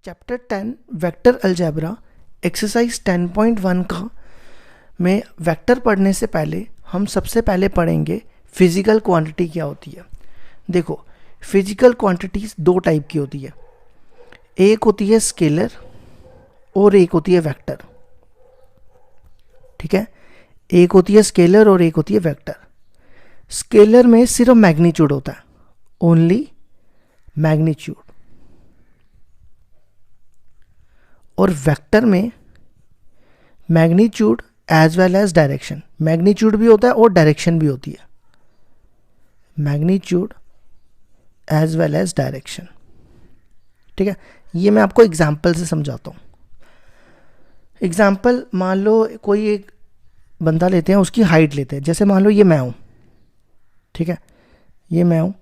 Chapter 10 vector algebra exercise 10.1 का में vector पढ़ने से पहले हम सबसे पहले पढ़ेंगे फिजिकल क्वांटिटी क्या होती है। देखो, फिजिकल क्वांटिटीज दो टाइप की होती है, एक होती है स्केलर और एक होती है वेक्टर। ठीक है, एक होती है स्केलर और एक होती है वेक्टर। स्केलर में सिर्फ मैग्नीट्यूड होता है, ओनली मैग्नीट्यूड, और वेक्टर में magnitude as well as direction, magnitude भी होता है और डायरेक्शन भी होती है, magnitude as well as direction. ठीक है, ये मैं आपको एग्जाम्पल से समझाता हूँ। एग्जाम्पल, मान लो कोई एक बंदा लेते हैं, उसकी हाइट लेते हैं। जैसे मान लो ये मैं हूँ, ठीक है, ये मैं हूँ,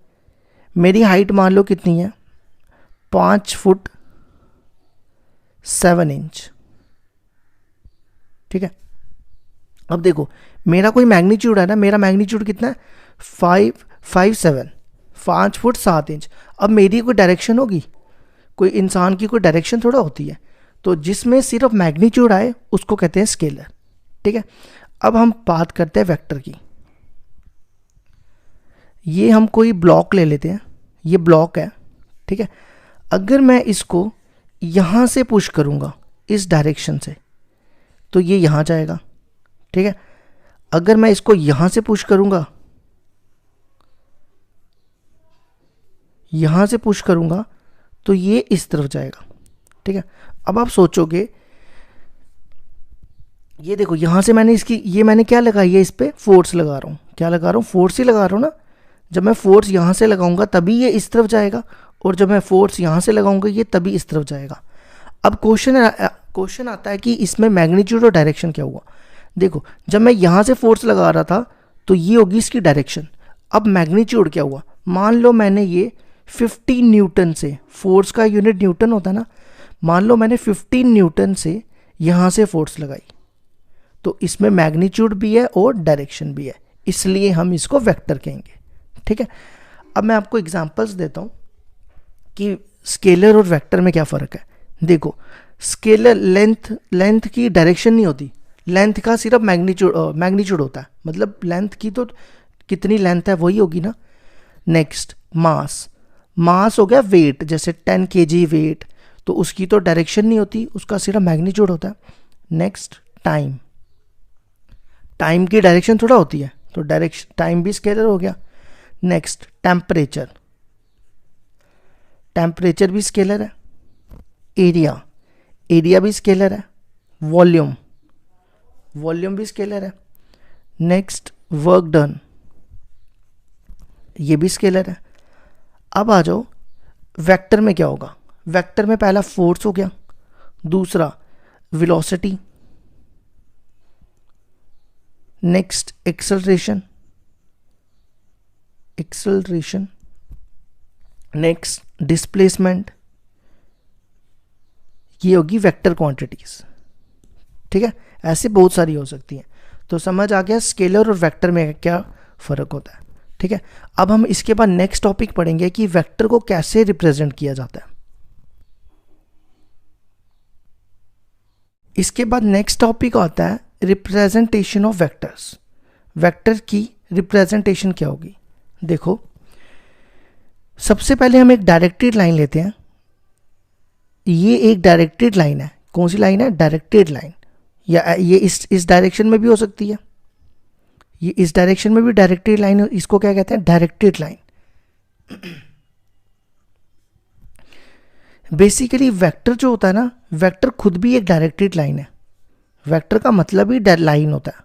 मेरी हाइट मान लो कितनी है, 5 फुट 7 इंच। ठीक है, अब देखो मेरा कोई मैग्नीट्यूड है ना, मेरा मैग्नीट्यूड कितना है, 5 फुट 7 इंच। अब मेरी कोई डायरेक्शन होगी, कोई इंसान की कोई डायरेक्शन थोड़ा होती है, तो जिसमें सिर्फ मैग्नीट्यूड आए उसको कहते हैं स्केलर। ठीक है, अब हम बात करते हैं वेक्टर की। ये हम कोई ब्लॉक ले लेते हैं, ये ब्लॉक है। ठीक है, अगर मैं इसको यहाँ से पुश करूँगा इस डायरेक्शन से तो ये यहाँ जाएगा। ठीक है, अगर मैं इसको यहाँ से पुश करूँगा, यहाँ से पुश करूँगा तो ये इस तरफ जाएगा। ठीक है, अब आप सोचोगे, ये देखो यहाँ से मैंने इसकी, ये मैंने क्या लगाई है, इस पर फोर्स लगा रहा हूँ। क्या लगा रहा हूँ, फोर्स ही लगा रहा हूँ ना। जब मैं फोर्स यहाँ से लगाऊंगा तभी ये इस तरफ जाएगा, और जब मैं फोर्स यहाँ से लगाऊंगा ये तभी इस तरफ जाएगा। अब क्वेश्चन आता है कि इसमें मैग्नीट्यूड और डायरेक्शन क्या हुआ। देखो, जब मैं यहाँ से फोर्स लगा रहा था तो ये होगी इसकी डायरेक्शन। अब मैग्नीट्यूड क्या हुआ, मान लो मैंने ये 15 न्यूटन से, फोर्स का यूनिट न्यूटन होता है ना, मान लो मैंने 15 न्यूटन से यहाँ से फोर्स लगाई, तो इसमें मैग्नीट्यूड भी है और डायरेक्शन भी है, इसलिए हम इसको वेक्टर कहेंगे। ठीक है, अब मैं आपको एग्जांपल्स देता हूँ कि स्केलर और वेक्टर में क्या फ़र्क है। देखो, स्केलर लेंथ की डायरेक्शन नहीं होती, लेंथ का सिर्फ मैग्नीट्यूड होता है, मतलब लेंथ की तो कितनी लेंथ है वही होगी ना। नेक्स्ट, मास हो गया वेट, जैसे 10 kg वेट, तो उसकी तो डायरेक्शन नहीं होती, उसका सिर्फ मैग्नीट्यूड होता है। नेक्स्ट, टाइम की डायरेक्शन थोड़ा होती है, तो डायरेक्शन टाइम भी स्केलर हो गया। नेक्स्ट, टेम्परेचर भी स्केलर है। एरिया भी स्केलर है। वॉल्यूम भी स्केलर है। नेक्स्ट, वर्क डन, ये भी स्केलर है। अब आ जाओ वेक्टर में क्या होगा। वेक्टर में पहला फोर्स हो गया, दूसरा velocity, next acceleration, next displacement, ये होगी वेक्टर क्वांटिटीज। ठीक है, ऐसे बहुत सारी हो सकती हैं। तो समझ आ गया स्केलर और वेक्टर में क्या फ़र्क होता है। ठीक है, अब हम इसके बाद नेक्स्ट टॉपिक पढ़ेंगे कि वेक्टर को कैसे रिप्रेजेंट किया जाता है। इसके बाद नेक्स्ट टॉपिक आता है रिप्रेजेंटेशन ऑफ वेक्टर्स। वेक्टर की रिप्रेजेंटेशन क्या होगी। देखो, सबसे पहले हम एक डायरेक्टेड लाइन लेते हैं। ये एक डायरेक्टेड लाइन है। कौन सी लाइन है, डायरेक्टेड लाइन, या ये इस डायरेक्शन में भी हो सकती है, ये इस डायरेक्शन में भी डायरेक्टेड लाइन, इसको क्या कहते हैं, डायरेक्टेड लाइन। बेसिकली वेक्टर जो होता है ना, वेक्टर खुद भी एक डायरेक्टेड लाइन है। वेक्टर का मतलब ही लाइन होता है,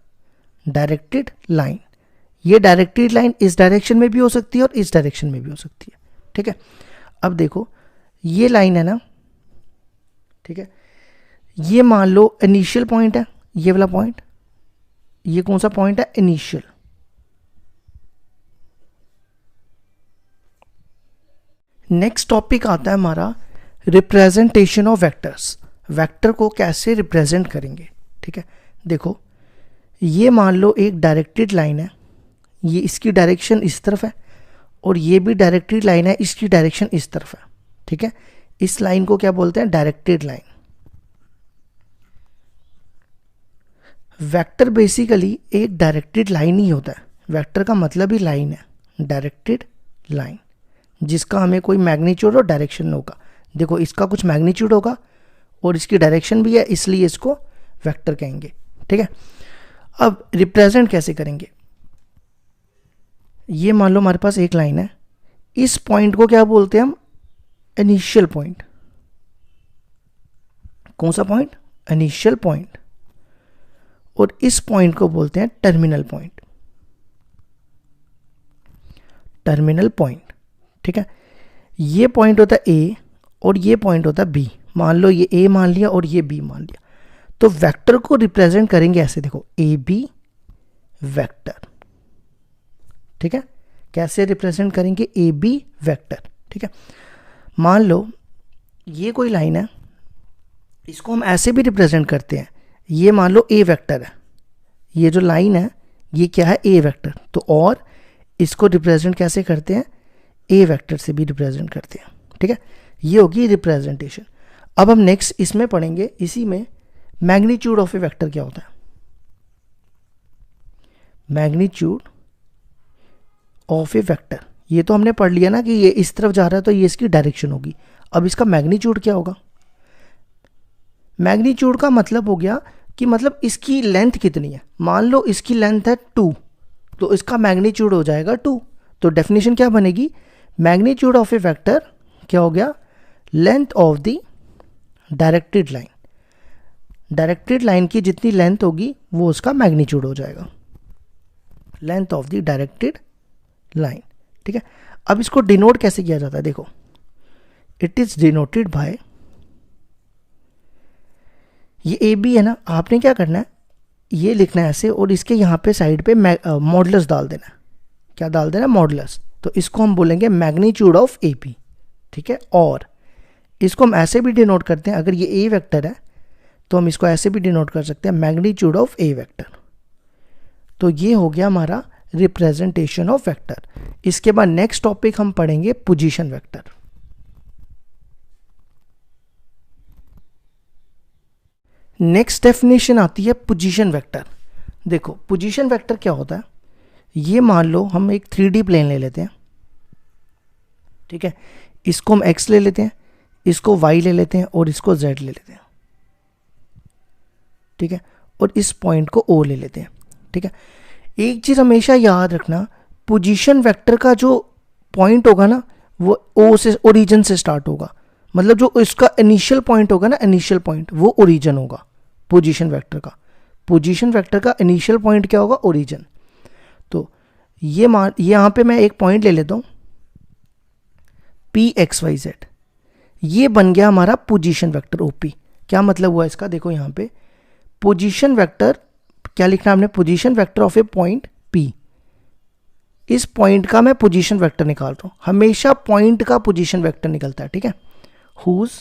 डायरेक्टेड लाइन। ये डायरेक्टेड लाइन इस डायरेक्शन में भी हो सकती है और इस डायरेक्शन में भी हो सकती है। ठीक है, अब देखो ये लाइन है ना, ठीक है, ये मान लो इनिशियल पॉइंट है, ये वाला पॉइंट, ये कौन सा पॉइंट है, इनिशियल। नेक्स्ट टॉपिक आता है हमारा रिप्रेजेंटेशन ऑफ वेक्टर्स। वेक्टर को कैसे रिप्रेजेंट करेंगे। ठीक है, देखो ये मान लो एक डायरेक्टेड लाइन है, ये इसकी डायरेक्शन इस तरफ है, और ये भी डायरेक्टेड लाइन है, इसकी डायरेक्शन इस तरफ है। ठीक है, इस लाइन को क्या बोलते हैं? Directed line. वेक्टर बेसिकली एक डायरेक्टेड लाइन ही होता है, वेक्टर का मतलब ही लाइन है, डायरेक्टेड लाइन, जिसका हमें कोई मैग्नीट्यूड और डायरेक्शन होगा। देखो इसका कुछ मैग्नीट्यूड होगा और इसकी डायरेक्शन भी है, इसलिए इसको वेक्टर कहेंगे। ठीक है, अब रिप्रेजेंट कैसे करेंगे? ये मान लो हमारे पास एक लाइन है, इस पॉइंट को क्या बोलते हैं हम? Initial point. कौन सा पॉइंट? Initial point. और इस पॉइंट को बोलते हैं टर्मिनल पॉइंट। Terminal point. ठीक है, ये पॉइंट होता है ए और ये पॉइंट होता है बी। मान लो ये ए मान लिया और ये बी मान लिया, तो वेक्टर को रिप्रेजेंट करेंगे ऐसे, देखो ए बी वेक्टर। ठीक है, कैसे रिप्रेजेंट करेंगे? A B vector. ठीक है, मान लो ये कोई लाइन है, इसको हम ऐसे भी रिप्रेजेंट करते हैं। ये मान लो ए वेक्टर है, ये जो लाइन है ये क्या है? ए वेक्टर। तो और इसको रिप्रेजेंट कैसे करते हैं? ए वेक्टर से भी रिप्रेजेंट करते हैं। ठीक है, ये होगी रिप्रेजेंटेशन। अब हम नेक्स्ट इसमें पढ़ेंगे, इसी में मैग्नीट्यूड ऑफ ए वेक्टर क्या होता है। मैग्नीट्यूड ऑफ ए वेक्टर, ये तो हमने पढ़ लिया ना कि ये इस तरफ जा रहा है तो ये इसकी डायरेक्शन होगी। अब इसका मैग्नीट्यूड क्या होगा? मैग्नीट्यूड का मतलब हो गया कि मतलब इसकी लेंथ कितनी है। मान लो इसकी लेंथ है 2, तो इसका मैग्नीट्यूड हो जाएगा 2। तो डेफिनेशन क्या बनेगी? मैग्नीट्यूड ऑफ ए वेक्टर क्या हो गया? Length of the directed line. Directed line की जितनी लेंथ होगी वो उसका मैग्नीट्यूड हो जाएगा, length of the directed line. ठीक है, अब इसको डिनोट कैसे किया जाता है? देखो, इट इज डिनोटेड बाय, ये ए बी है ना, आपने क्या करना है? ये लिखना है ऐसे और इसके यहाँ पे साइड पे मॉडुलस डाल देना है। क्या डाल देना? मॉडुलस। तो इसको हम बोलेंगे मैग्नीट्यूड ऑफ ए पी। ठीक है, और इसको हम ऐसे भी डिनोट करते हैं, अगर ये ए वेक्टर है तो हम इसको ऐसे भी डिनोट कर सकते हैं, मैग्नीट्यूड ऑफ ए वेक्टर। तो ये हो गया हमारा रिप्रेजेंटेशन ऑफ वेक्टर। इसके बाद नेक्स्ट टॉपिक हम पढ़ेंगे पोजीशन वेक्टर। नेक्स्ट डेफिनेशन आती है पोजीशन वेक्टर। देखो पोजीशन वेक्टर क्या होता है? ये मान लो हम एक 3D प्लेन ले लेते हैं। ठीक है, इसको हम x ले लेते हैं, इसको y ले लेते हैं और इसको z ले लेते हैं। ठीक है, और इस पॉइंट को o ले लेते हैं। ठीक है, एक चीज हमेशा याद रखना, पोजीशन वेक्टर का जो पॉइंट होगा ना वो o से, ओरिजिन से स्टार्ट होगा। मतलब जो इसका इनिशियल पॉइंट होगा ना, इनिशियल पॉइंट, वो ओरिजिन होगा पोजीशन वेक्टर का। पोजीशन वेक्टर का इनिशियल पॉइंट क्या होगा? ओरिजिन। तो ये यहाँ पे मैं एक पॉइंट ले लेता हूँ pxyz, ये बन गया हमारा पोजीशन वेक्टर OP। क्या मतलब हुआ इसका? देखो यहाँ पे पोजीशन वेक्टर क्या लिखना है हमने? Position vector of A point P। इस पॉइंट का मैं पोजीशन वेक्टर निकाल रहा हूँ, हमेशा पॉइंट का पोजीशन वेक्टर निकलता है। ठीक है, हुज,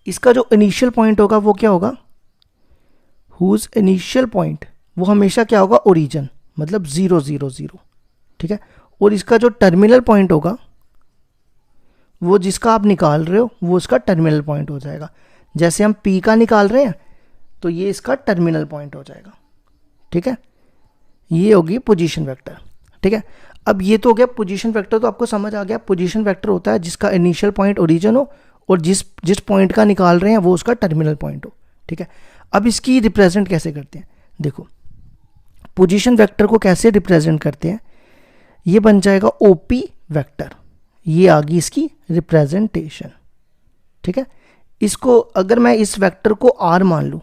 इसका जो इनिशियल पॉइंट होगा वो क्या होगा? हुज इनिशियल पॉइंट, वो हमेशा क्या होगा? ओरिजिन, मतलब 0 0 0। ठीक है, और इसका जो टर्मिनल पॉइंट होगा वो जिसका आप निकाल रहे हो वो उसका टर्मिनल पॉइंट हो जाएगा। जैसे हम P का निकाल रहे हैं तो ये इसका टर्मिनल पॉइंट हो जाएगा। ठीक है, ये होगी पोजीशन वेक्टर। ठीक है, अब ये तो हो गया पोजीशन वेक्टर, तो आपको समझ आ गया पोजीशन वेक्टर होता है जिसका इनिशियल पॉइंट ओरिजिन हो और जिस पॉइंट का निकाल रहे हैं वो उसका टर्मिनल पॉइंट हो। ठीक है, अब इसकी रिप्रेजेंट कैसे करते हैं? देखो पोजीशन वेक्टर को कैसे रिप्रेजेंट करते हैं, ये बन जाएगा OP वेक्टर। ये आ गई इसकी रिप्रेजेंटेशन। ठीक है, इसको अगर मैं इस वेक्टर को R मान लूं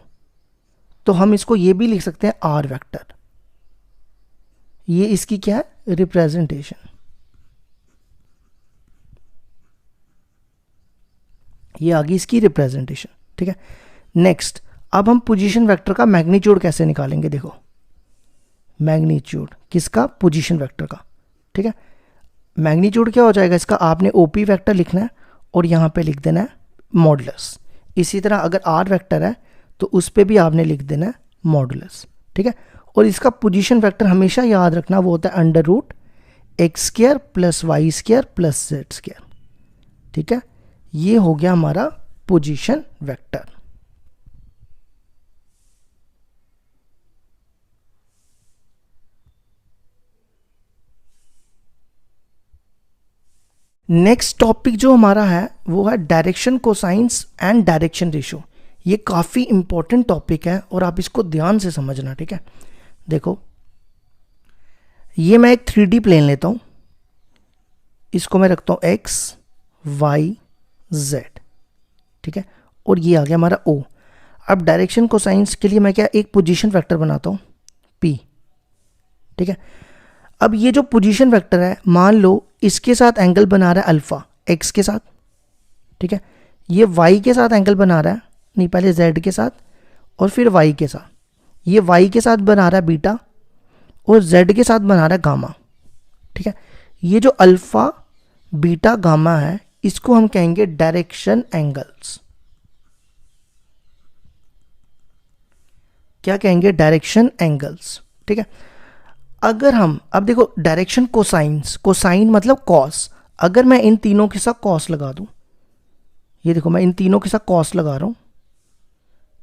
तो हम इसको ये भी लिख सकते हैं R वेक्टर। ये इसकी क्या है? रिप्रेजेंटेशन। ये आ गई इसकी रिप्रेजेंटेशन। ठीक है, नेक्स्ट अब हम पोजीशन वेक्टर का मैग्नीट्यूड कैसे निकालेंगे? देखो मैग्नीट्यूड किसका? पोजीशन वेक्टर का। ठीक है, मैग्नीट्यूड क्या हो जाएगा इसका? आपने OP वेक्टर लिखना है और यहाँ पे लिख देना है मॉडुलस। इसी तरह अगर R वेक्टर है तो उस पे भी आपने लिख देना है मॉडुलस। ठीक है, और इसका पोजीशन वेक्टर हमेशा याद रखना वो होता है √x² + y² + z²। ठीक है, ये हो गया हमारा पोजीशन वेक्टर। नेक्स्ट टॉपिक जो हमारा है वो है direction cosines and direction ratio. ये काफ़ी इंपॉर्टेंट टॉपिक है और आप इसको ध्यान से समझना, ठीक है। देखो, ये मैं एक 3D प्लेन लेता हूँ, इसको मैं रखता हूँ x y z, ठीक है, और ये आ गया हमारा O। अब डायरेक्शन कोसाइंस के लिए मैं क्या एक पोजीशन वेक्टर बनाता हूँ P, ठीक है। अब ये जो पोजीशन वेक्टर है, मान लो इसके साथ एंगल बना रहा है अल्फा x के साथ, ठीक है, ये y के साथ एंगल बना रहा है, नहीं पहले z के साथ और फिर y के साथ, ये y के साथ बना रहा है बीटा और z के साथ बना रहा है गामा, ठीक है। ये जो अल्फा बीटा गामा है इसको हम कहेंगे डायरेक्शन एंगल्स। क्या कहेंगे? डायरेक्शन एंगल्स, ठीक है। अगर हम अब देखो डायरेक्शन कोसाइंस, कोसाइन मतलब कॉस, अगर मैं इन तीनों के साथ कॉस लगा दूं, ये देखो मैं इन तीनों के साथ कॉस लगा रहा हूं,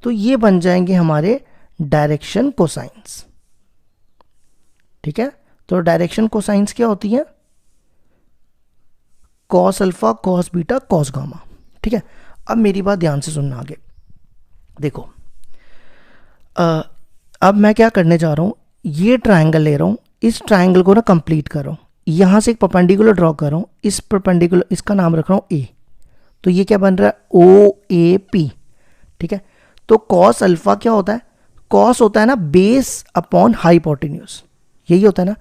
तो ये बन जाएंगे हमारे डायरेक्शन कोसाइंस, ठीक है। तो डायरेक्शन कोसाइंस क्या होती है? Cos alpha, cos beta, cos gamma, ठीक है। अब मेरी बात ध्यान से सुनना आगे। देखो अब मैं क्या करने जा रहा हूं, ये ट्रायंगल ले रहा हूं, इस ट्रायंगल को ना कंप्लीट कर रहा हूं, यहां से एक परपेंडिकुलर ड्रॉ कर रहा हूं, इस परपेंडिकुलर इसका नाम रख रहा हूं ए, तो ये क्या बन रहा है? ओ ए पी, ठीक है। तो कॉस अल्फा क्या होता है? कॉस होता है ना बेस अपॉन हाइपोटेन्यूज, यही होता है ना।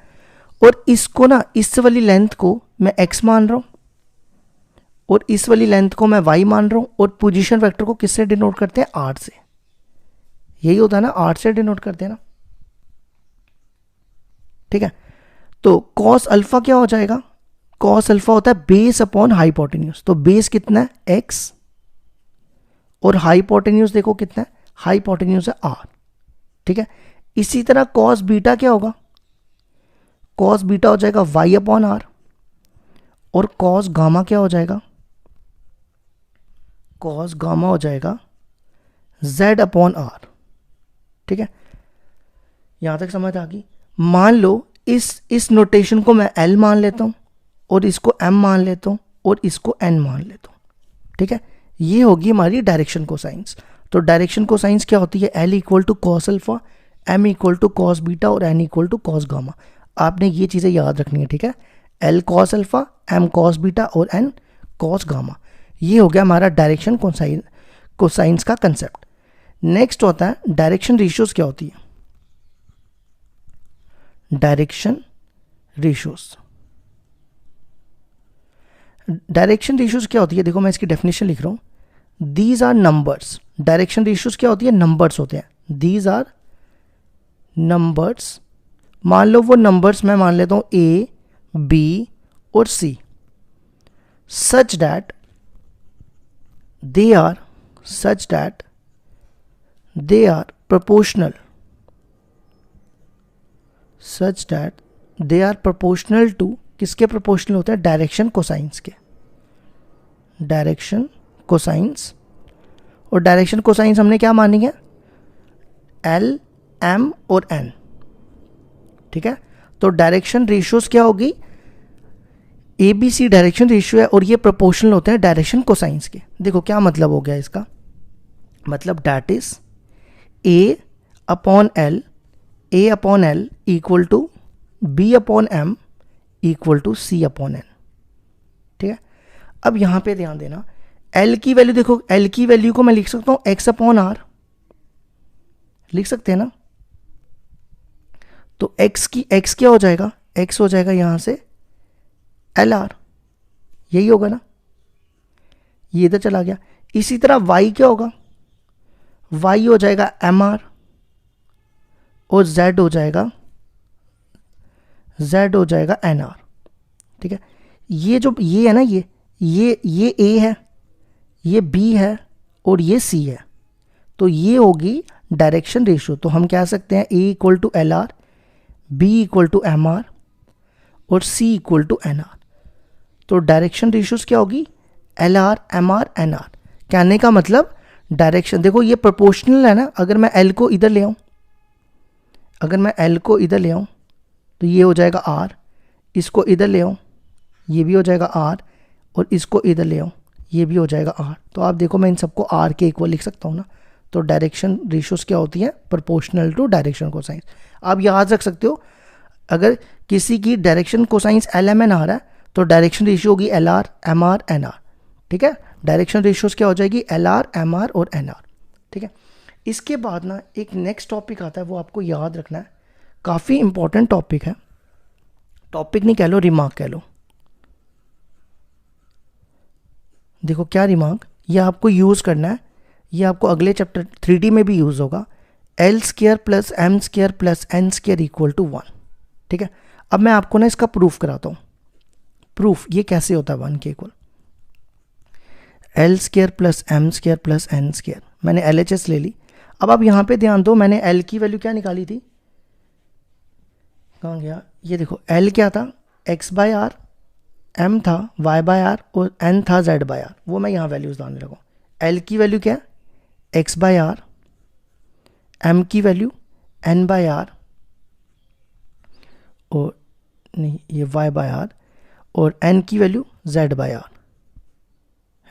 और इसको ना, इस वाली लेंथ को मैं एक्स मान रहा हूं और इस वाली लेंथ को मैं वाई मान रहा हूं, और पोजीशन वेक्टर को किससे डिनोट करते हैं? आर से, यही होता है ना, आर से डिनोट करते हैं ना, ठीक है। तो कॉस अल्फा क्या हो जाएगा? कॉस अल्फा होता है बेस अपॉन हाइपोटेन्यूज, तो बेस कितना है? एक्स, और हाइपोटेन्यूज देखो कितना है? हाइपोटेन्यूज है आर, ठीक है। इसी तरह कॉस बीटा क्या होगा? कॉस बीटा हो जाएगा वाई अपॉन आर, और कॉस गामा क्या हो जाएगा? कॉस गामा हो जाएगा z अपॉन आर, ठीक है। यहां तक समझ आ गई? मान लो इस नोटेशन को मैं L मान लेता हूं और इसको M मान लेता हूं और इसको N मान लेता हूं, ठीक है। ये होगी हमारी डायरेक्शन कोसाइंस। तो डायरेक्शन कोसाइंस क्या होती है? L equal to cos alpha, M equal to cos beta और N equal to cos gamma. आपने ये चीजें याद रखनी है, ठीक है। L cos alpha, M cos beta और N कॉस गामा। ये हो गया हमारा डायरेक्शन कोसाइंस का कंसेप्ट। नेक्स्ट होता है डायरेक्शन रेशियोज। क्या होती है डायरेक्शन रेशियोज? डायरेक्शन रेशियोज क्या होती है? देखो मैं इसकी डेफिनेशन लिख रहा हूं। These are numbers. Direction ratios क्या होती है? नंबर्स होते हैं। These are numbers. मान लो वो नंबर्स मैं मान लेता हूं ए, बी और C, such that they are proportional, to किसके प्रोपोर्शनल होते हैं? डायरेक्शन कोसाइंस के। डायरेक्शन कोसाइंस, और डायरेक्शन कोसाइंस हमने क्या मानी है? एल, एम और एन, ठीक है। तो डायरेक्शन रेशियोज क्या होगी? ABC डायरेक्शन रेशियो है और ये प्रोपोर्शनल होते हैं डायरेक्शन कोसाइंस के। देखो क्या मतलब हो गया इसका? मतलब that is A upon L equal to B upon M equal to C upon N, ठीक है। अब यहां पे ध्यान देना, L की वैल्यू देखो, L की वैल्यू को मैं लिख सकता हूं X अपॉन R, लिख सकते हैं ना। तो X क्या हो जाएगा? X हो जाएगा यहां से LR, यही होगा ना, ये इधर चला गया। इसी तरह Y क्या होगा? Y हो जाएगा MR और Z हो जाएगा NR, ठीक है। ये जो ये है ना, ये A है, ये B है और ये C है, तो ये होगी डायरेक्शन रेशियो। तो हम कह सकते हैं A equal to LR, B equal to MR और C इक्वल टू NR। तो डायरेक्शन रेशियोज क्या होगी? L R, M R, N R. कहने का मतलब डायरेक्शन, देखो ये प्रोपोर्शनल है ना, अगर मैं एल को इधर ले आऊँ, अगर मैं एल को इधर ले आऊँ तो ये हो जाएगा आर, इसको इधर ले आऊँ ये भी हो जाएगा आर, और इसको इधर ले आऊँ ये भी हो जाएगा आर। तो आप देखो मैं इन सबको आर के इक्वल लिख सकता हूँ ना। तो डायरेक्शन रेशियोज क्या होती हैं? Proportional to direction cosines. आप याद रख सकते हो, अगर किसी की direction cosines l m n आ रहा है तो डायरेक्शन रेशियो होगी L R, M R, N r. ठीक है, डायरेक्शन रेशियोज क्या हो जाएगी? एल आर, एम आर और एन आर। ठीक है, इसके बाद ना एक नेक्स्ट टॉपिक आता है, वो आपको याद रखना है, काफ़ी इंपॉर्टेंट टॉपिक है। टॉपिक नहीं कह लो, रिमार्क कह लो। देखो क्या रिमार्क, ये आपको यूज़ करना है, ये आपको अगले चैप्टर 3D में भी यूज़ होगा। L square plus M square plus N square equal to 1। ठीक है, अब मैं आपको ना इसका प्रूफ कराता हूँ। प्रूफ ये कैसे होता है 1 के equal? L square plus M square plus N square, मैंने LHS ले ली। अब आप यहाँ पे ध्यान दो, मैंने L की वैल्यू क्या निकाली थी? कहाँ गया? ये देखो L क्या था? x बाय आर, m था y बाय आर और n था z बाय आर। वो मैं यहाँ वैल्यूज डालने लगा। L की वैल्यू क्या है? x बाय आर, m की वैल्यू n बाय आर, और नहीं ये y बाय आर, और n की वैल्यू z बाय आर,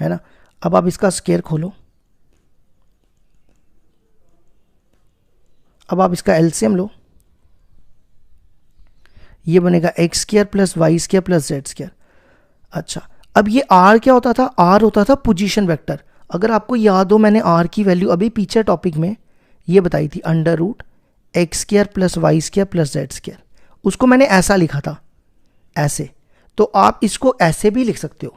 है ना। अब आप इसका स्क्वायर खोलो, अब आप इसका एलसीएम लो, ये बनेगा X square plus Y square plus Z square. अच्छा, अब ये आर क्या होता था? आर होता था पोजीशन वेक्टर। अगर आपको याद हो, मैंने आर की वैल्यू अभी पीछे टॉपिक में ये बताई थी, under root X square plus Y square plus Z square. उसको मैंने ऐसा लिखा था, ऐसे। तो आप इसको ऐसे भी लिख सकते हो,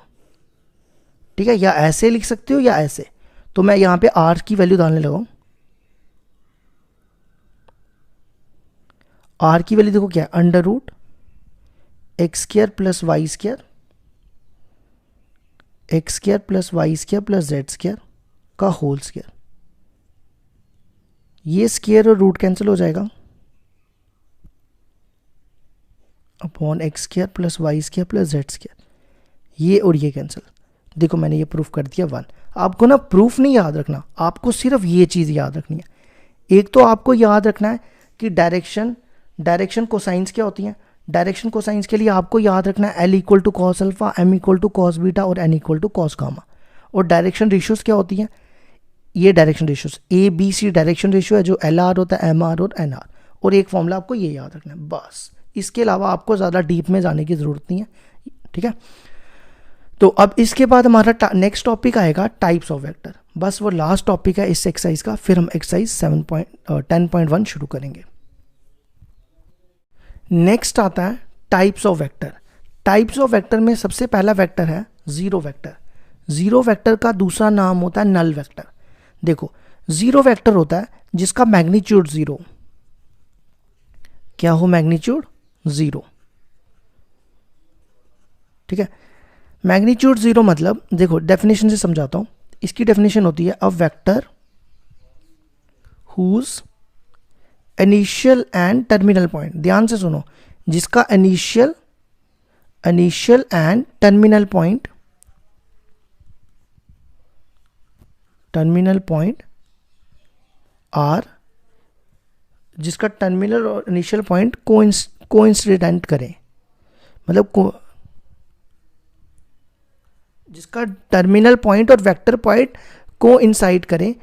ठीक है, या ऐसे लिख सकते हो या ऐसे। तो मैं यहाँ पे आर की वैल्यू डालने लगा हूँ। आर की वैल्यू देखो क्या है? Under root X square plus Y square, X square plus Y square plus Z square का होल स्क्वायर। ये स्क्वायर और रूट कैंसिल हो जाएगा, upon X square plus Y square plus Z square, ये और ये कैंसिल। देखो मैंने ये प्रूफ कर दिया 1। आपको ना प्रूफ नहीं याद रखना, आपको सिर्फ ये चीज़ याद रखनी है। एक तो आपको याद रखना है कि डायरेक्शन कोसाइंस क्या होती हैं। डायरेक्शन कोसाइंस के लिए आपको याद रखना है L equal to cos alpha, M equal to cos beta और N equal to cos gamma. और डायरेक्शन रेशियोज क्या होती हैं? ये direction ratios ABC direction ratio है, जो LR होता है, MR और NR। और एक फॉर्मूला आपको ये याद रखना है बस, इसके अलावा आपको ज़्यादा डीप में जाने की ज़रूरत नहीं है। ठीक है, तो अब इसके बाद हमारा नेक्स्ट टॉपिक आएगा टाइप्स ऑफ वेक्टर। बस वो लास्ट टॉपिक है इस एक्सरसाइज का, फिर हम एक्सरसाइज 10.1 शुरू करेंगे। नेक्स्ट आता है types of vector. Types of vector में सबसे पहला वेक्टर है जीरो वेक्टर। जीरो वेक्टर का दूसरा नाम होता है नल वेक्टर। देखो जीरो वेक्टर होता है जिसका मैग्नीट्यूड जीरो, क्या हो? Magnitude zero. ठीक है, मैग्नीट्यूड जीरो मतलब, देखो डेफिनेशन से समझाता हूं। इसकी डेफिनेशन होती है a vector whose initial and terminal point, ध्यान से सुनो, जिसका initial and terminal point are, जिसका टर्मिनल और इनिशियल पॉइंट कोइंसिडेंट करें, मतलब जिसका टर्मिनल पॉइंट और वेक्टर पॉइंट कोइंसाइड करें,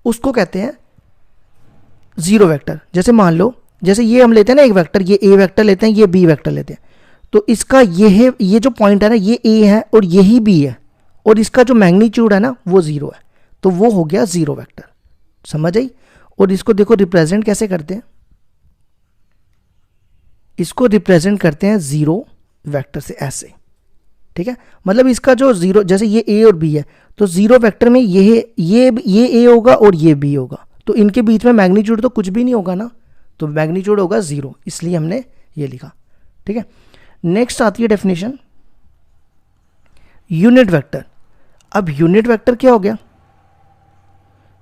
उसको कहते हैं जीरो वेक्टर। जैसे मान लो, जैसे ये हम लेते हैं ना एक वेक्टर, ये ए वेक्टर लेते हैं, ये बी वेक्टर लेते हैं, तो इसका ये जो पॉइंट है ना, ये ए है और यही बी है, और इसका जो मैग्नीट्यूड है ना वो जीरो है, तो वो हो गया जीरो वेक्टर। समझ आई? और इसको देखो रिप्रेजेंट कैसे करते हैं, इसको रिप्रेजेंट करते हैं जीरो वेक्टर से, ऐसे। ठीक है, मतलब इसका जो जीरो, जैसे ये ए और बी है, तो जीरो वेक्टर में ये ए होगा और ये बी होगा, तो इनके बीच में मैग्नीट्यूड तो कुछ भी नहीं होगा ना, तो मैग्नीट्यूड होगा जीरो, इसलिए हमने ये लिखा। ठीक है, नेक्स्ट आती है डेफिनेशन यूनिट वेक्टर। अब यूनिट वेक्टर क्या हो गया?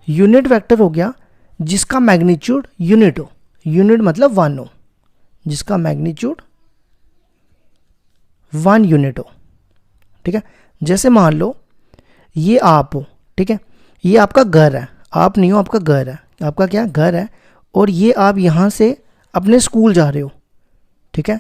यूनिट वेक्टर हो गया जिसका मैग्नीट्यूड यूनिट हो, यूनिट मतलब 1 हो, जिसका मैग्नीट्यूड 1 यूनिट हो। ठीक है, जैसे मान लो ये आप हो, ठीक है, ये आपका घर है, आप नहीं हो, आपका घर है, आपका क्या घर है, और ये आप यहाँ से अपने स्कूल जा रहे हो, ठीक है,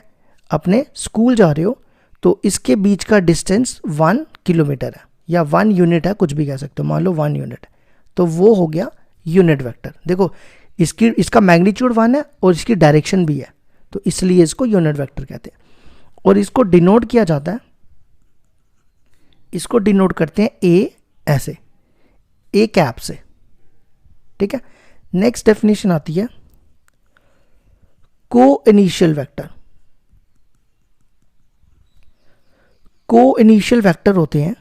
अपने स्कूल जा रहे हो, तो इसके बीच का डिस्टेंस 1 किलोमीटर है या 1 यूनिट है, कुछ भी कह सकते हो, मान लो 1 यूनिट है, तो वो हो गया यूनिट वेक्टर। देखो इसका मैग्नीट्यूड 1 है और इसकी डायरेक्शन भी है, तो इसलिए इसको यूनिट वेक्टर कहते हैं। और इसको डिनोट किया जाता है, इसको डिनोट करते हैं ए, ऐसे ए कैप से, ठीक है। नेक्स्ट डेफिनेशन आती है को इनिशियल वेक्टर। को इनिशियल वेक्टर होते हैं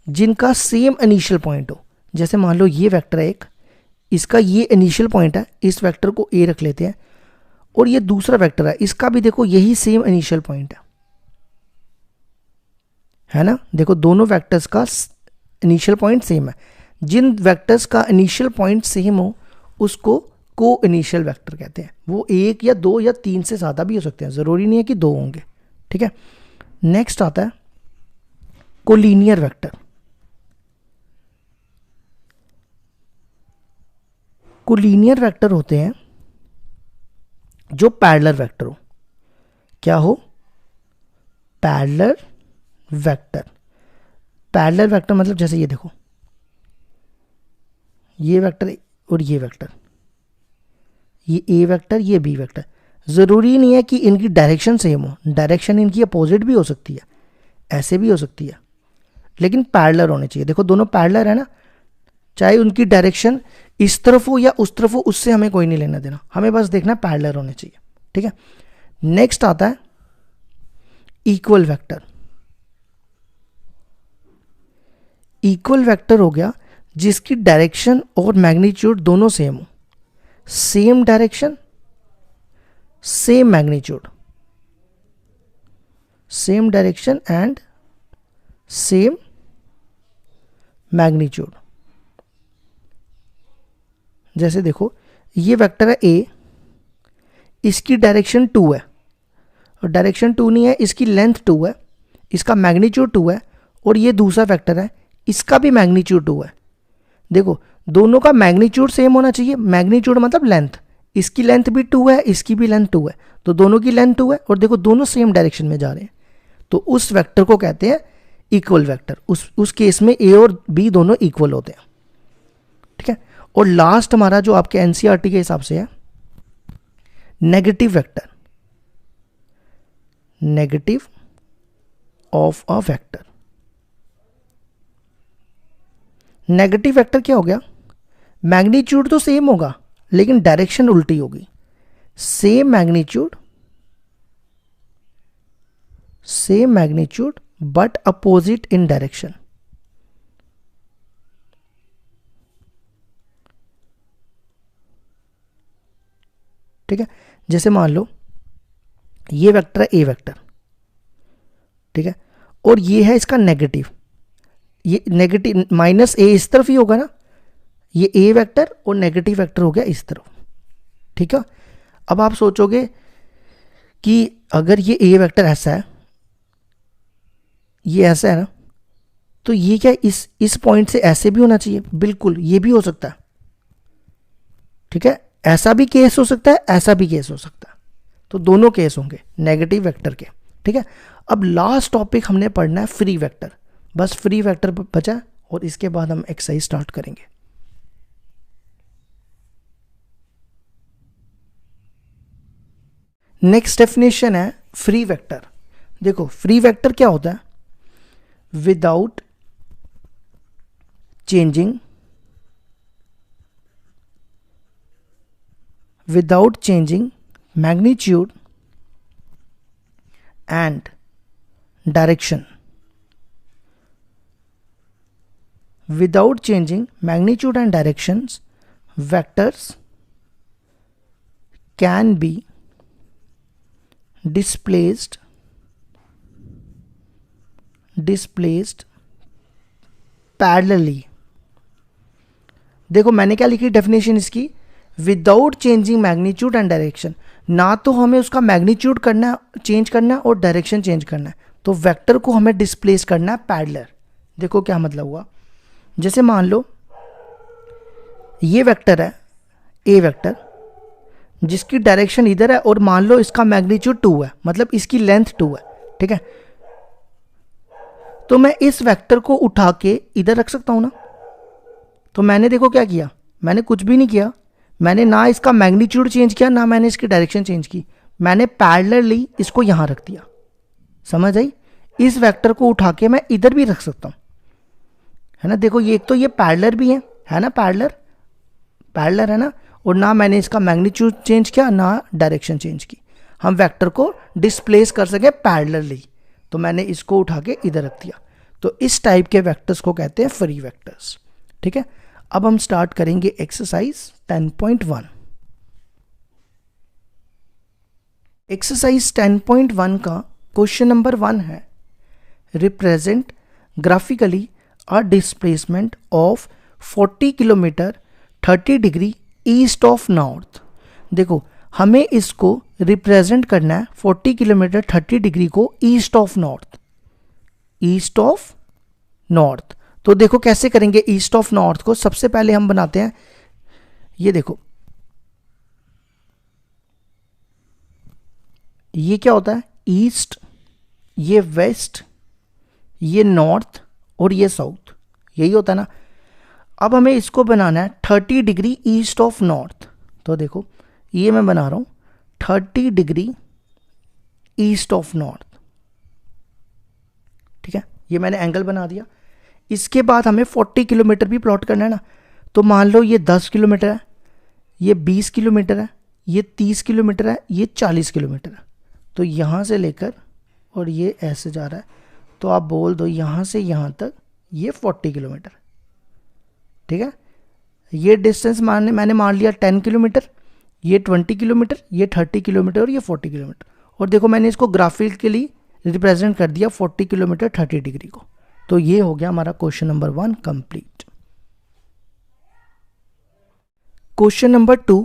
जिनका सेम इनिशियल पॉइंट हो। जैसे मान लो ये वेक्टर है एक, इसका ये इनिशियल पॉइंट है, इस वेक्टर को ए रख लेते हैं, और ये दूसरा वेक्टर है, इसका भी देखो यही सेम इनिशियल पॉइंट है ना। देखो दोनों वेक्टर्स का इनिशियल पॉइंट सेम है। जिन वेक्टर्स का इनिशियल पॉइंट सेम हो उसको को इनिशियल वेक्टर कहते हैं। वो 1 या 2 या 3 से ज़्यादा भी हो सकते हैं, ज़रूरी नहीं है कि 2 होंगे, ठीक है। नेक्स्ट आता है कोलिनियर वेक्टर। कोलिनियर वेक्टर होते हैं जो पैरेलल वेक्टर हो। क्या हो? Parallel vector. पैरेलल वेक्टर मतलब जैसे ये देखो, ये वेक्टर और ये वेक्टर, ये ए वेक्टर, ये बी वेक्टर। ज़रूरी नहीं है कि इनकी डायरेक्शन सेम हो, डायरेक्शन इनकी अपोजिट भी हो सकती है, ऐसे भी हो सकती है, लेकिन पैरेलल होने चाहिए। देखो दोनों पैरेलल है ना, चाहे उनकी डायरेक्शन इस तरफ हो या उस तरफ हो, उससे हमें कोई नहीं लेना देना, हमें बस देखना पैरेलल होने चाहिए, ठीक है। नेक्स्ट आता है इक्वल वेक्टर। इक्वल वेक्टर हो गया जिसकी डायरेक्शन और मैग्नीट्यूड दोनों सेम हो, same direction same magnitude, same direction and same magnitude. जैसे देखो ये वेक्टर है ए, इसकी डायरेक्शन 2 है, और डायरेक्शन 2 नहीं है, इसकी लेंथ 2 है, इसका मैग्नीट्यूड 2 है, और ये दूसरा वेक्टर है, इसका भी मैग्नीट्यूड 2 है। देखो दोनों का मैग्नीट्यूड सेम होना चाहिए, मैग्नीट्यूड मतलब लेंथ, इसकी लेंथ भी 2 है, इसकी भी लेंथ 2 है, तो दोनों की लेंथ 2 है, और देखो दोनों सेम डायरेक्शन में जा रहे हैं, तो उस वेक्टर को कहते हैं इक्वल वेक्टर। उस केस में ए और बी दोनों इक्वल होते हैं, ठीक है। और लास्ट हमारा जो आपके एनसीईआरटी के हिसाब से है negative vector, negative of a vector. Negative vector क्या हो गया? मैग्नीट्यूड तो सेम होगा लेकिन डायरेक्शन उल्टी होगी। Same magnitude but opposite in direction. ठीक है, जैसे मान लो ये वेक्टर है ए वेक्टर, ठीक है, और ये है इसका नेगेटिव, ये नेगेटिव माइनस ए इस तरफ ही होगा ना, ये ए वेक्टर और नेगेटिव वेक्टर हो गया इस तरफ, ठीक है। अब आप सोचोगे कि अगर ये ए वेक्टर ऐसा है, ये ऐसा है ना, तो ये क्या इस पॉइंट से ऐसे भी होना चाहिए? बिल्कुल, ये भी हो सकता है, ठीक है, ऐसा भी केस हो सकता है, ऐसा भी केस हो सकता है, तो दोनों केस होंगे नेगेटिव वेक्टर के, ठीक है। अब लास्ट टॉपिक हमने पढ़ना है फ्री वेक्टर, बस फ्री वेक्टर बचा, और इसके बाद हम एक्सरसाइज स्टार्ट करेंगे। नेक्स्ट डेफिनेशन है फ्री वेक्टर। देखो फ्री वेक्टर क्या होता है? Without changing magnitude and direction, without changing magnitude and directions, vectors can be displaced parallelly। देखो मैंने क्या लिखी डेफिनेशन इसकी, without changing magnitude and direction. ना तो हमें उसका मैग्नीट्यूड करना चेंज करना है और डायरेक्शन चेंज करना है, तो वेक्टर को हमें डिस्प्लेस करना है पैरेलल, देखो क्या मतलब हुआ, जैसे मान लो ये वेक्टर है ए वेक्टर, जिसकी डायरेक्शन इधर है, और मान लो इसका मैग्नीट्यूड 2 है, मतलब इसकी लेंथ 2 है, ठीक है। तो मैं इस वेक्टर को उठा के इधर रख सकता हूं ना। तो मैंने देखो क्या किया, मैंने कुछ भी नहीं किया, मैंने ना इसका मैग्नीट्यूड चेंज किया, ना मैंने इसकी डायरेक्शन चेंज की, मैंने पैरेलली इसको यहां रख दिया। समझ आई? इस वेक्टर को उठा के मैं इधर भी रख सकता हूं, है ना। देखो ये एक तो ये पैरेलल भी है ना, पैरेलल है ना, और ना मैंने इसका मैग्नीट्यूड चेंज किया, ना डायरेक्शन चेंज की। हम वेक्टर को डिस्प्लेस कर सके पैरेलली, तो मैंने इसको उठा के इधर रख दिया। तो इस टाइप के वेक्टर्स को कहते हैं फ्री वेक्टर्स, ठीक है। अब हम स्टार्ट करेंगे एक्सरसाइज 10.1। एक्सरसाइज 10.1 का क्वेश्चन नंबर 1 है, represent graphically a displacement of 40 kilometre 30 degree east of north. देखो हमें इसको रिप्रेजेंट करना है 40 किलोमीटर 30 डिग्री को east of north, east of north. तो देखो कैसे करेंगे ईस्ट ऑफ नॉर्थ को। सबसे पहले हम बनाते हैं, ये देखो ये क्या होता है, ईस्ट, ये वेस्ट, ये नॉर्थ और ये साउथ, यही होता है ना। अब हमें इसको बनाना है 30 डिग्री ईस्ट ऑफ नॉर्थ। तो देखो ये मैं बना रहा हूं 30 डिग्री ईस्ट ऑफ नॉर्थ, ठीक है। ये मैंने एंगल बना दिया। इसके बाद हमें 40 किलोमीटर भी प्लॉट करना है ना। तो मान लो ये 10 किलोमीटर है, ये 20 किलोमीटर है, ये 30 किलोमीटर है, ये 40 किलोमीटर है। तो यहाँ से लेकर और ये ऐसे जा रहा है, तो आप बोल दो यहाँ से यहाँ तक ये 40 किलोमीटर, ठीक है। ये डिस्टेंस मैंने मान लिया 10 किलोमीटर, ये 20 किलोमीटर, ये 30 किलोमीटर और ये 40 किलोमीटर। और देखो मैंने इसको ग्राफिकली रिप्रेजेंट कर दिया 40 किलोमीटर 30 डिग्री को। तो ये हो गया हमारा question number 1 complete. Question number 2,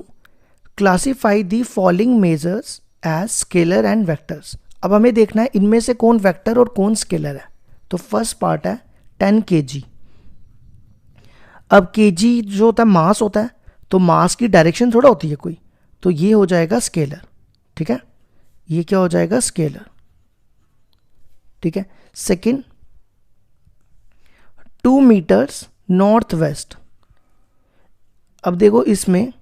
classify the following measures as scalar and vectors. अब हमें देखना है इनमें से कौन वेक्टर और कौन स्केलर है। तो फर्स्ट पार्ट है 10 kg। अब kg जो होता है मास होता है, तो मास की डायरेक्शन थोड़ा होती है कोई, तो ये हो जाएगा स्केलर, ठीक है। ये क्या हो जाएगा, स्केलर, ठीक है। Second 2 metres north west. अब देखो इसमें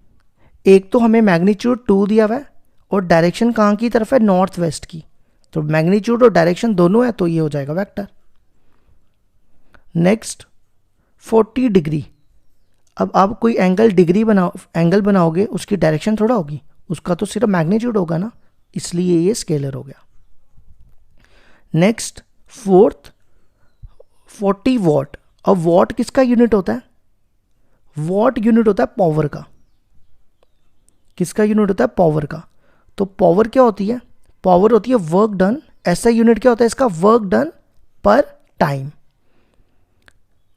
एक तो हमें मैग्नीट्यूड 2 दिया हुआ है और डायरेक्शन कहाँ की तरफ है, नॉर्थ वेस्ट की। तो मैग्नीट्यूड और डायरेक्शन दोनों है, तो ये हो जाएगा वेक्टर। Next 40 degree. अब आप कोई एंगल बनाओगे, उसकी डायरेक्शन थोड़ा होगी, उसका तो सिर्फ मैग्नीट्यूड होगा ना, इसलिए ये स्केलर हो गया। Next fourth 40 what. अब वॉट किसका यूनिट होता है, वॉट यूनिट होता है पावर का। किसका यूनिट होता है, पावर का। तो पावर क्या होती है, पावर होती है वर्क डन। ऐसा यूनिट क्या होता है इसका, वर्क डन पर टाइम।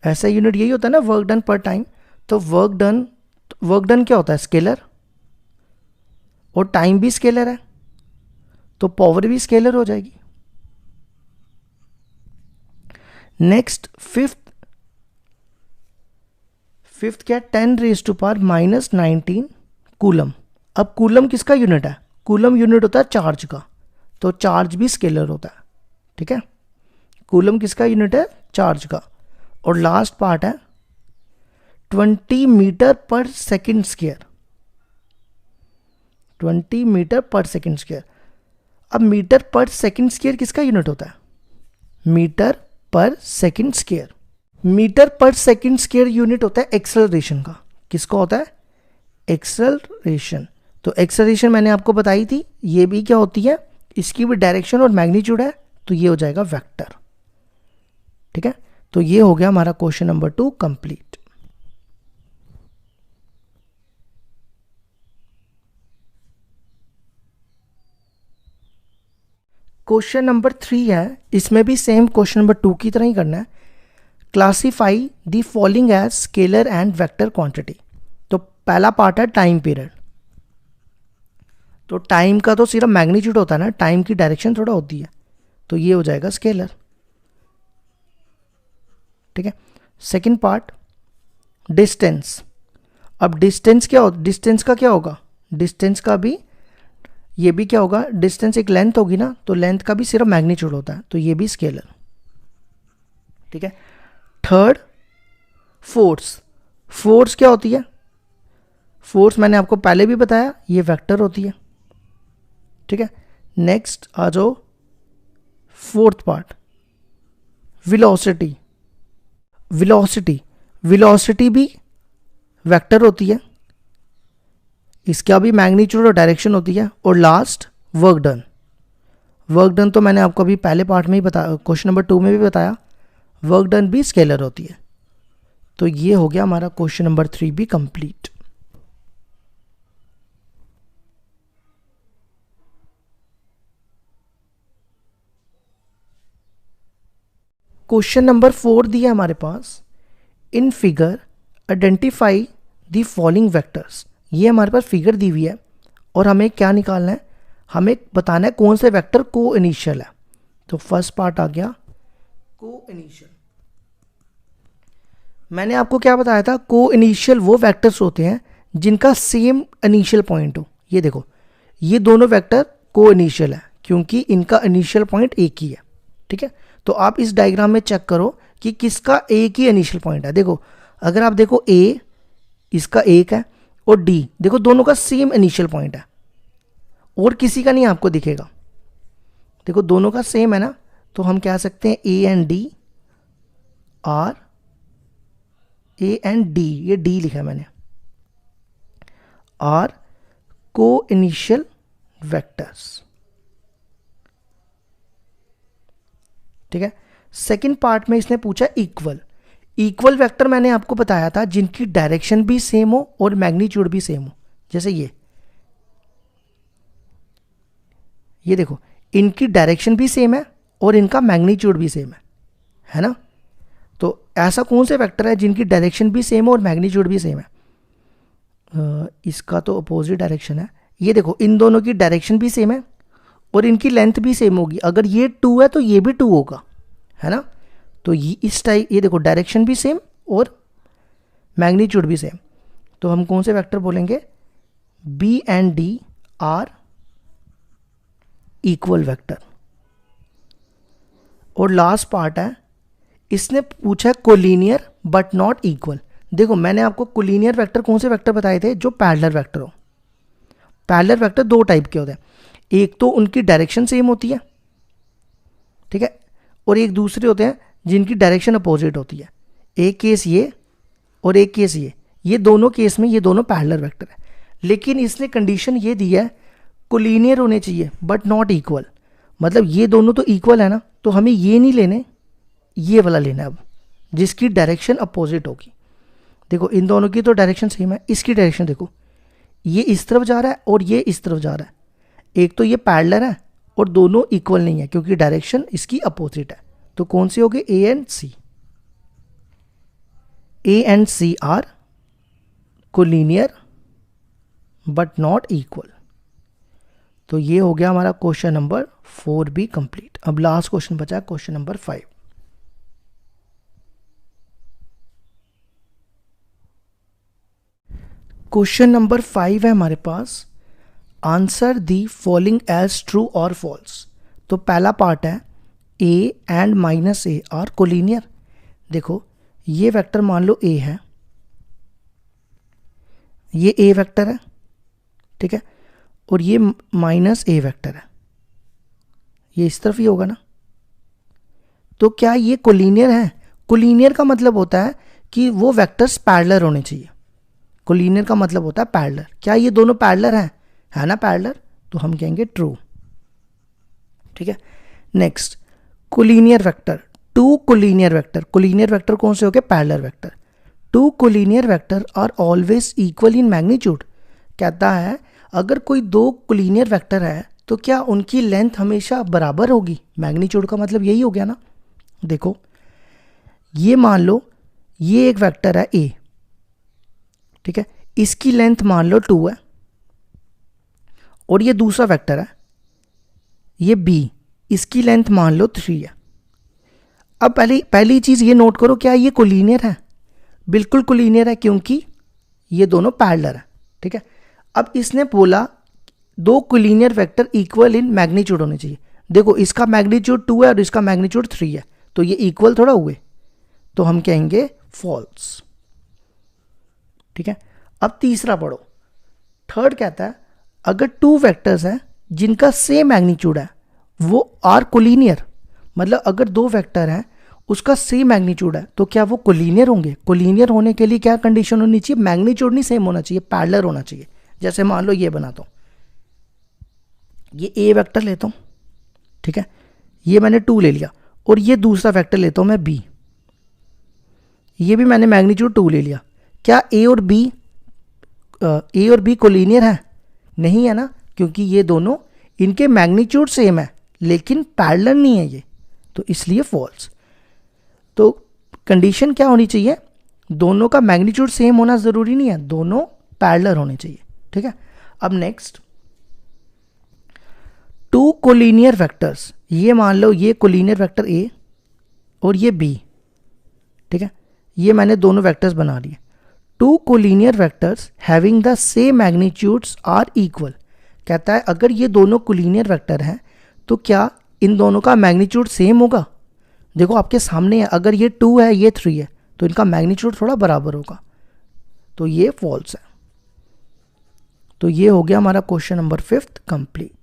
ऐसा यूनिट यही होता है ना, वर्क डन पर टाइम। तो वर्क डन क्या होता है, स्केलर, और टाइम भी स्केलर है, तो पावर भी स्केलर हो जाएगी। नेक्स्ट फिफ्थ क्या, 10⁻⁻19 कूलम। अब कूलम किसका यूनिट है, कूलम यूनिट होता है चार्ज का, तो चार्ज भी स्केलर होता है, ठीक है। कूलम किसका यूनिट है, चार्ज का। और लास्ट पार्ट है 20 मीटर पर सेकेंड स्क्वायर। 20 मीटर पर सेकेंड स्क्वायर। अब मीटर पर सेकेंड स्क्वायर किसका यूनिट होता है, मीटर पर सेकेंड स्क्वायर। मीटर पर सेकेंड स्क्वायर यूनिट होता है एक्सेलरेशन का। किसका होता है, एक्सेलरेशन। तो एक्सेलरेशन मैंने आपको बताई थी, ये भी क्या होती है, इसकी भी डायरेक्शन और मैग्नीट्यूड है, तो ये हो जाएगा वेक्टर, ठीक है। तो ये हो गया हमारा question number 2 complete. Question number 3 है, इसमें भी सेम क्वेश्चन नंबर 2 की तरह ही करना है। Classify the following as scalar and vector quantity. तो पहला पार्ट है टाइम पीरियड। तो टाइम का तो सिर्फ मैग्नीट्यूड होता है ना, टाइम की डायरेक्शन थोड़ा होती है, तो ये हो जाएगा स्केलर। ठीक है। Second part distance. अब डिस्टेंस का क्या होगा, डिस्टेंस का भी ये भी क्या होगा, डिस्टेंस एक लेंथ होगी ना, तो लेंथ का भी सिर्फ मैग्नीट्यूड होता है, तो ये भी स्केलर, ठीक है। Third force. फोर्स क्या होती है, फोर्स मैंने आपको पहले भी बताया, ये वेक्टर होती है, ठीक है। नेक्स्ट आ जाओ फोर्थ पार्ट वेलोसिटी। वेलोसिटी भी वेक्टर होती है, इसका भी मैग्नीट्यूड और डायरेक्शन होती है। और last work done. Work done तो मैंने आपको अभी पहले पार्ट में ही बताया, क्वेश्चन नंबर 2 में भी बताया, वर्क डन भी स्केलर होती है। तो ये हो गया हमारा क्वेश्चन नंबर 3 भी कंप्लीट। क्वेश्चन नंबर 4 दिया हमारे पास, in figure identify the following vectors. ये हमारे पास फिगर दी हुई है और हमें क्या निकालना है, हमें बताना है कौन से वेक्टर को इनिशियल है। तो फर्स्ट पार्ट आ गया को इनिशियल। मैंने आपको क्या बताया था, को इनिशियल वो वेक्टर्स होते हैं जिनका सेम इनिशियल पॉइंट हो। ये देखो, ये दोनों वेक्टर को इनिशियल है क्योंकि इनका इनिशियल पॉइंट एक ही है, ठीक है। तो आप इस डायग्राम में चेक करो कि किसका एक ही इनिशियल पॉइंट है। देखो, अगर आप देखो ए इसका एक है और डी देखो दोनों का सेम इनिशियल पॉइंट है और किसी का नहीं आपको दिखेगा। देखो दोनों का सेम है ना, तो हम कह सकते हैं A and D are, A and D, ये डी लिखा है मैंने, आर को इनिशियल वेक्टर्स, ठीक है। सेकंड पार्ट में इसने पूछा इक्वल वेक्टर मैंने आपको बताया था जिनकी डायरेक्शन भी सेम हो और मैग्नीट्यूड भी सेम हो। जैसे ये देखो, इनकी डायरेक्शन भी सेम है और इनका मैग्नीट्यूड भी सेम है ना। तो ऐसा कौन से वेक्टर है जिनकी डायरेक्शन भी सेम है और मैग्नीट्यूड भी सेम है, इसका तो अपोजिट डायरेक्शन है। ये देखो, इन दोनों की डायरेक्शन भी सेम है और इनकी लेंथ भी सेम होगी। अगर ये 2 है तो ये भी 2 होगा, है ना। तो ये इस टाइप, ये देखो डायरेक्शन भी सेम और मैग्नीट्यूड भी सेम। तो हम कौन से वेक्टर बोलेंगे, B and D are equal vector. और लास्ट पार्ट है, इसने पूछा कोलिनियर बट नॉट इक्वल। देखो मैंने आपको कोलिनियर वेक्टर कौन से वेक्टर बताए थे, जो पैरेलल वेक्टर हो। पैरेलल वेक्टर 2 टाइप के होते हैं, एक तो उनकी डायरेक्शन सेम होती है, ठीक है, और एक दूसरे होते हैं जिनकी डायरेक्शन अपोजिट होती है। एक केस ये और एक केस ये दोनों केस में ये दोनों पैरेलल वेक्टर है। लेकिन इसने कंडीशन ये दी है कोलिनियर होने चाहिए बट नॉट इक्वल। मतलब ये दोनों तो इक्वल है ना, तो हमें ये नहीं लेने, ये वाला लेना है अब, जिसकी डायरेक्शन अपोजिट होगी। देखो इन दोनों की तो डायरेक्शन सेम है, इसकी डायरेक्शन देखो, ये इस तरफ जा रहा है और ये इस तरफ जा रहा है। एक तो ये पैरेलल है और दोनों इक्वल नहीं है क्योंकि डायरेक्शन इसकी अपोजिट है। तो कौन सी होगी, A and C. A and C are collinear but not equal. तो ये हो गया हमारा क्वेश्चन नंबर 4 भी कंप्लीट। अब लास्ट क्वेश्चन बचा क्वेश्चन नंबर 5। क्वेश्चन नंबर 5 है हमारे पास, answer the following as true और फॉल्स। तो पहला पार्ट है a and minus a are collinear. देखो ये वेक्टर मान लो ए है, ये ए वेक्टर है, ठीक है, और ये माइनस ए वेक्टर है, ये इस तरफ ही होगा ना। तो क्या ये कोलिनियर है? कोलिनियर का मतलब होता है कि वो वेक्टर्स पैरेलल होने चाहिए। कोलिनियर का मतलब होता है पैरेलल। क्या ये दोनों पैरेलल हैं? है ना पैरेलल, तो हम कहेंगे ट्रू, ठीक है। Next collinear vector, 2 collinear vector. Collinear vector कौन से हो गए? Parallel vector. 2 collinear vector are always equal in magnitude. कहता है अगर कोई 2 कोलिनियर वेक्टर है तो क्या उनकी लेंथ हमेशा बराबर होगी? मैग्नीट्यूड का मतलब यही हो गया ना। देखो ये मान लो ये एक वेक्टर है ए, ठीक है, इसकी लेंथ मान लो 2 है, और ये दूसरा वेक्टर है ये बी, इसकी लेंथ मान लो 3 है। अब पहली चीज़ ये नोट करो, क्या ये कोलिनियर है? बिल्कुल कोलिनियर है, क्योंकि ये दोनों पैरेलल है, ठीक है। अब इसने बोला दो collinear vector equal in magnitude होने चाहिए। देखो इसका मैग्नीट्यूड 2 है और इसका मैग्नीट्यूड 3 है, तो ये इक्वल थोड़ा हुए, तो हम कहेंगे फॉल्स, ठीक है। अब तीसरा पढ़ो, थर्ड कहता है अगर टू वेक्टर्स हैं जिनका सेम मैग्नीट्यूड है वो आर कोलिनियर, मतलब अगर दो वेक्टर हैं उसका सेम मैग्नीट्यूड है तो क्या वो कोलिनियर होंगे? कोलिनियर होने के लिए क्या कंडीशन होनी चाहिए? मैग्नीट्यूड नहीं सेम होना चाहिए, पैरेलल होना चाहिए। जैसे मान लो ये बनाता हूं, ये ए वेक्टर लेता हूं, ठीक है, ये मैंने 2 ले लिया, और ये दूसरा वेक्टर लेता हूं मैं बी, ये भी मैंने मैग्नीट्यूड 2 ले लिया। क्या ए और बी कोलिनियर है? नहीं है ना, क्योंकि ये दोनों इनके मैग्नीट्यूड सेम है लेकिन पैरेलल नहीं है ये, तो इसलिए फॉल्स। तो कंडीशन क्या होनी चाहिए? दोनों का मैग्नीट्यूड सेम होना जरूरी नहीं है, दोनों पैरेलल होने चाहिए, ठीक है। अब नेक्स्ट, टू कोलिनियर वेक्टर्स, ये मान लो ये कोलिनियर वेक्टर ए और ये बी, ठीक है, ये मैंने दोनों वेक्टर्स बना लिए। Two collinear vectors having the same magnitudes are equal, कहता है अगर ये दोनों कोलिनियर वेक्टर हैं तो क्या इन दोनों का मैग्नीट्यूड सेम होगा? देखो आपके सामने है, अगर ये 2 है ये 3 है तो इनका मैग्नीट्यूड थोड़ा बराबर होगा, तो ये फॉल्स है। तो ये हो गया हमारा क्वेश्चन नंबर 5 कंप्लीट।